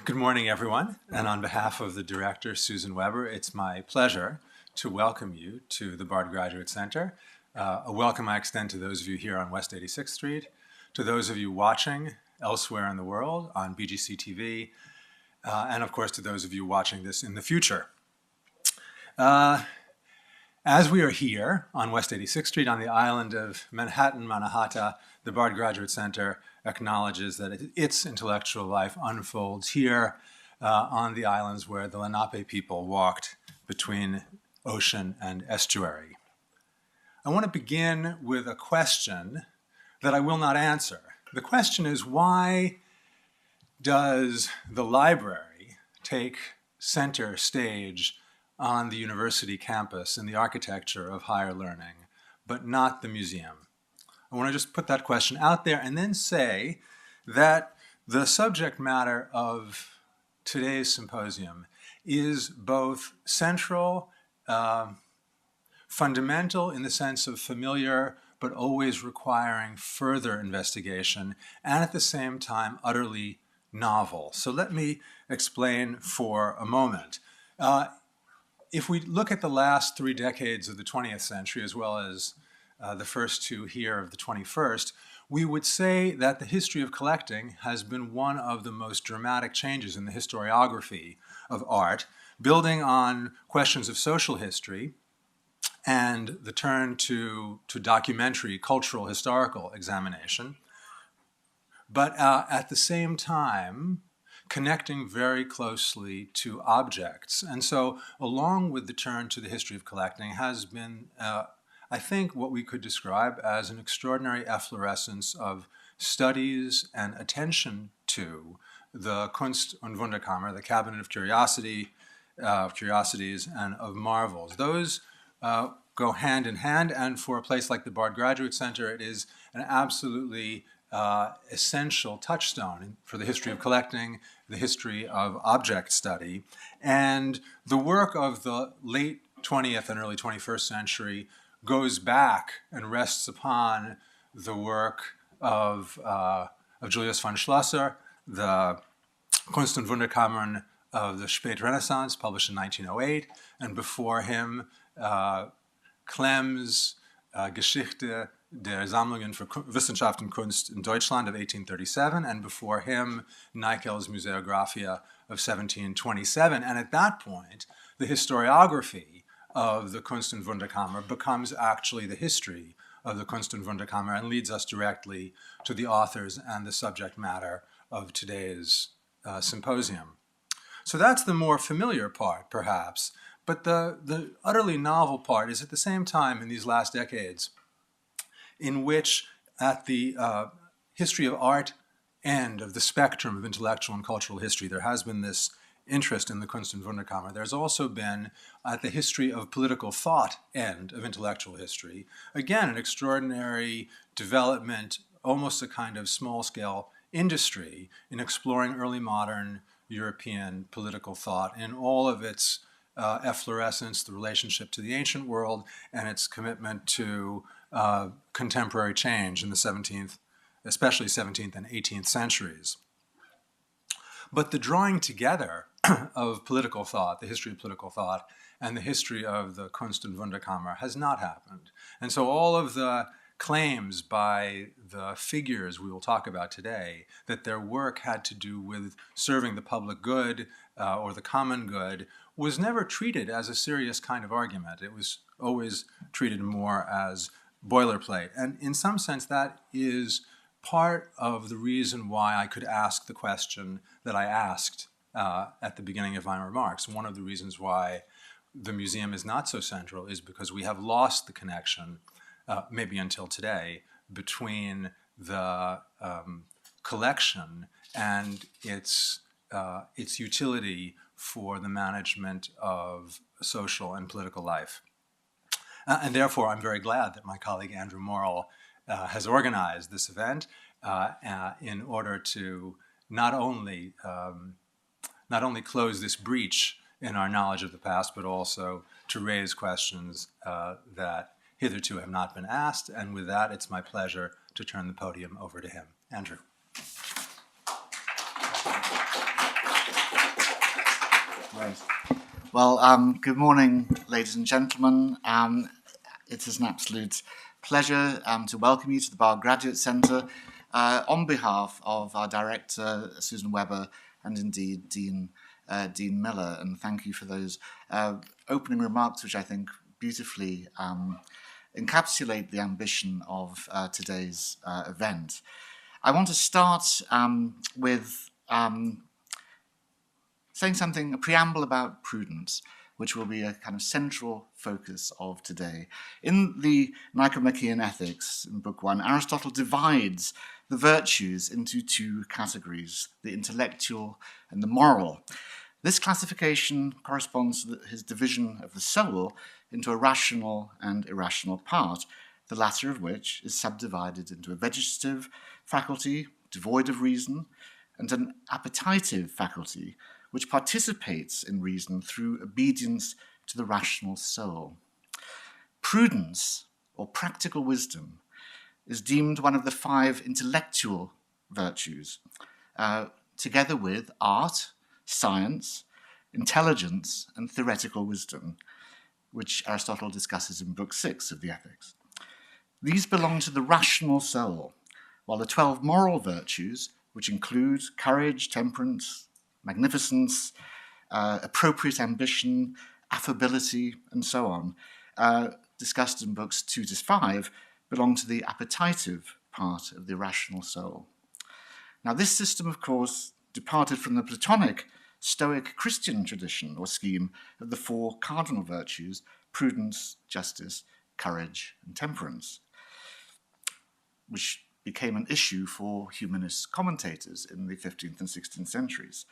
Good morning, everyone. And on behalf of the director, Susan Weber, it's my pleasure to welcome you to the Bard Graduate Center. A welcome I extend to those of you here on West 86th Street, to those of you watching elsewhere in the world on BGC TV, and of course to those of you watching this in the future. As we are here on West 86th Street on the island of Manhattan, Mannahatta, the Bard Graduate Center acknowledges that its intellectual life unfolds here on the islands where the Lenape people walked between ocean and estuary. I want to begin with a question that I will not answer. The question is, why does the library take center stage on the university campus in the architecture of higher learning, but not the museum? I want to just put that question out there and then say that the subject matter of today's symposium is both central, fundamental in the sense of familiar, but always requiring further investigation, and at the same time utterly novel. So let me explain for a moment. If we look at the last 3 decades of the 20th century, as well as the first 2 here of the 21st, we would say that the history of collecting has been one of the most dramatic changes in the historiography of art, building on questions of social history and the turn to documentary, cultural, historical examination, but at the same time, connecting very closely to objects. And so along with the turn to the history of collecting has been, I think, what we could describe as an extraordinary efflorescence of studies and attention to the Kunst und Wunderkammer, the cabinet of curiosities and of marvels. Those go hand in hand, and for a place like the Bard Graduate Center, it is an absolutely essential touchstone for the history of collecting, the history of object study. And the work of the late 20th and early 21st century goes back and rests upon the work of Julius von Schlosser, the Kunst und Wunderkammern of the Spätrenaissance, published in 1908, and before him, Klem's Geschichte der Sammlungen für Wissenschaft und Kunst in Deutschland of 1837, and before him, Neikel's Museographia of 1727. And at that point, the historiography of the Kunst und Wunderkammer becomes actually the history of the Kunst und Wunderkammer and leads us directly to the authors and the subject matter of today's symposium. So that's the more familiar part, perhaps. But the utterly novel part is at the same time in these last decades in which at the history of art end of the spectrum of intellectual and cultural history, there has been this interest in the Kunst und Wunderkammer. There's also been, at the history of political thought end of intellectual history, again, an extraordinary development, almost a kind of small-scale industry in exploring early modern European political thought in all of its efflorescence, the relationship to the ancient world, and its commitment to contemporary change in the 17th, especially 17th and 18th centuries. But the drawing together of political thought, the history of political thought, and the history of the Kunst und Wunderkammer has not happened. And so all of the claims by the figures we will talk about today that their work had to do with serving the public good or the common good was never treated as a serious kind of argument. It was always treated more as boilerplate. And in some sense, that is part of the reason why I could ask the question that I asked at the beginning of my remarks. One of the reasons why the museum is not so central is because we have lost the connection, maybe until today, between the collection and its utility for the management of social and political life. And therefore, I'm very glad that my colleague Andrew Morrall has organized this event in order to not only close this breach in our knowledge of the past, but also to raise questions that hitherto have not been asked. And with that, it's my pleasure to turn the podium over to him. Andrew. Right. Well, good morning, ladies and gentlemen. It is an absolute pleasure to welcome you to the Bar Graduate Centre on behalf of our director, Susan Webber, and indeed Dean Miller. And thank you for those opening remarks, which I think beautifully encapsulate the ambition of today's event. I want to start with saying something, a preamble about prudence, which will be a kind of central focus of today. In the Nicomachean Ethics, in Book 1, Aristotle divides the virtues into two categories, the intellectual and the moral. This classification corresponds to his division of the soul into a rational and irrational part, the latter of which is subdivided into a vegetative faculty, devoid of reason, and an appetitive faculty, which participates in reason through obedience to the rational soul. Prudence, or practical wisdom, is deemed one of the five intellectual virtues, together with art, science, intelligence, and theoretical wisdom, which Aristotle discusses in Book 6 of the Ethics. These belong to the rational soul, while the 12 moral virtues, which include courage, temperance, magnificence, appropriate ambition, affability, and so on, discussed in books 2 to 5, belong to the appetitive part of the rational soul. Now, this system, of course, departed from the Platonic Stoic Christian tradition or scheme of the four cardinal virtues: prudence, justice, courage, and temperance, which became an issue for humanist commentators in the 15th and 16th centuries.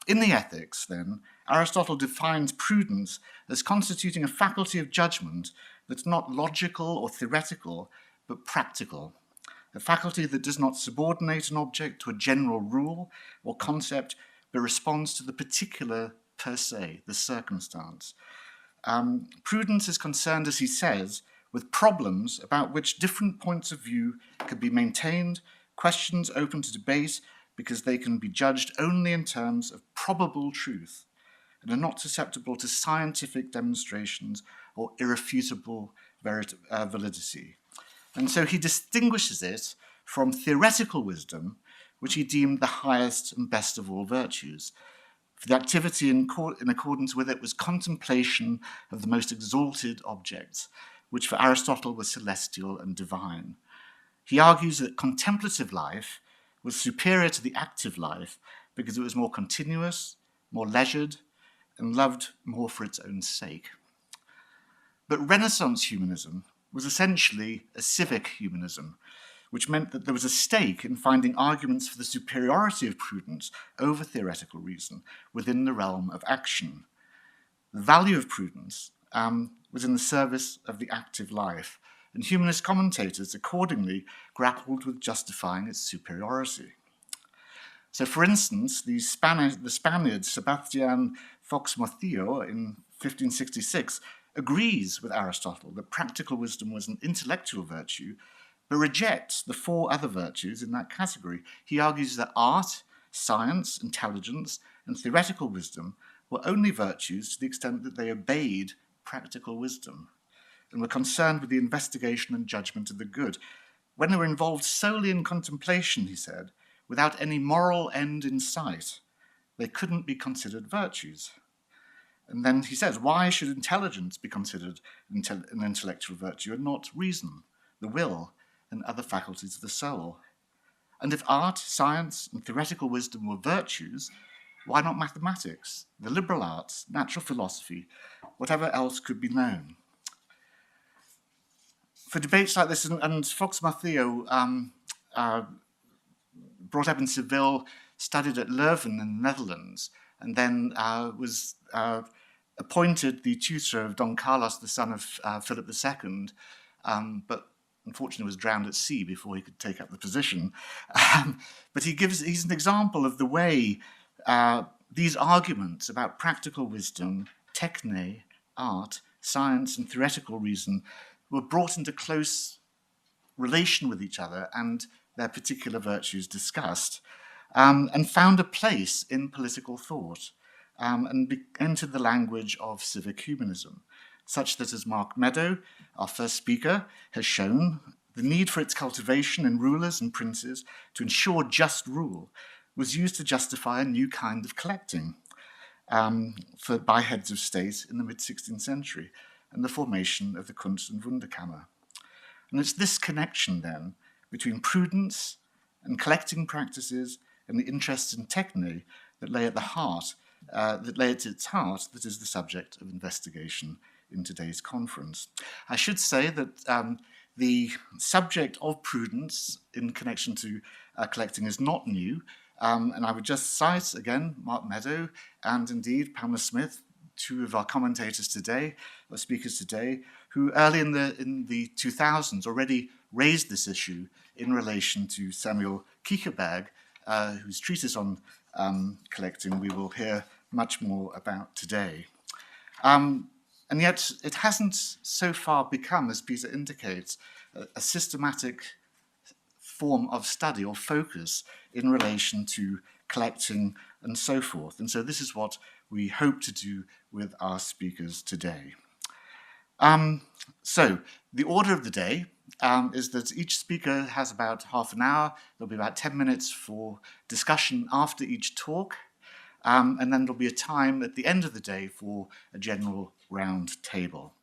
In the Ethics, then, Aristotle defines prudence as constituting a faculty of judgment that's not logical or theoretical, but practical, a faculty that does not subordinate an object to a general rule or concept, but responds to the particular per se, the circumstance. Prudence is concerned, as he says, with problems about which different points of view can be maintained, questions open to debate because they can be judged only in terms of probable truth and are not susceptible to scientific demonstrations or irrefutable validity. And so he distinguishes it from theoretical wisdom, which he deemed the highest and best of all virtues. For the activity in accordance with it was contemplation of the most exalted objects, which for Aristotle was celestial and divine. He argues that contemplative life was superior to the active life because it was more continuous, more leisured, and loved more for its own sake. But Renaissance humanism was essentially a civic humanism, which meant that there was a stake in finding arguments for the superiority of prudence over theoretical reason within the realm of action. The value of prudence was in the service of the active life, and humanist commentators accordingly grappled with justifying its superiority. So, for instance, the Spaniard Sebastian Fox-Morcillo in 1566 agrees with Aristotle that practical wisdom was an intellectual virtue, but rejects the four other virtues in that category. He argues that art, science, intelligence, and theoretical wisdom were only virtues to the extent that they obeyed practical wisdom and were concerned with the investigation and judgment of the good. When they were involved solely in contemplation, he said, without any moral end in sight, they couldn't be considered virtues. And then he says, why should intelligence be considered an intellectual virtue and not reason, the will, and other faculties of the soul? And if art, science, and theoretical wisdom were virtues, why not mathematics, the liberal arts, natural philosophy, whatever else could be known? For debates like this, and Fox-Morcillo, brought up in Seville, studied at Leuven in the Netherlands, and then was appointed the tutor of Don Carlos, the son of Philip II, but unfortunately was drowned at sea before he could take up the position. But he's an example of the way these arguments about practical wisdom, techne, art, science, and theoretical reason were brought into close relation with each other and their particular virtues discussed. and found a place in political thought, and entered the language of civic humanism, such that, as Mark Meadow, our first speaker, has shown, the need for its cultivation in rulers and princes to ensure just rule was used to justify a new kind of collecting by heads of state in the mid-16th century, and the formation of the Kunst and Wunderkammer. And it's this connection, then, between prudence and collecting practices and the interest in techne that lay at its heart, that is the subject of investigation in today's conference. I should say that the subject of prudence in connection to collecting is not new, and I would just cite again Mark Meadow and indeed Pamela Smith, two of our commentators today, or speakers today, who early in the 2000s already raised this issue in relation to Samuel Quiccheberg, whose treatise on collecting we will hear much more about today. And yet it hasn't so far become, as Peter indicates, a systematic form of study or focus in relation to collecting and so forth. And so this is what we hope to do with our speakers today. So the order of the day is that each speaker has about half an hour. There'll be about 10 minutes for discussion after each talk. And then there'll be a time at the end of the day for a general round table.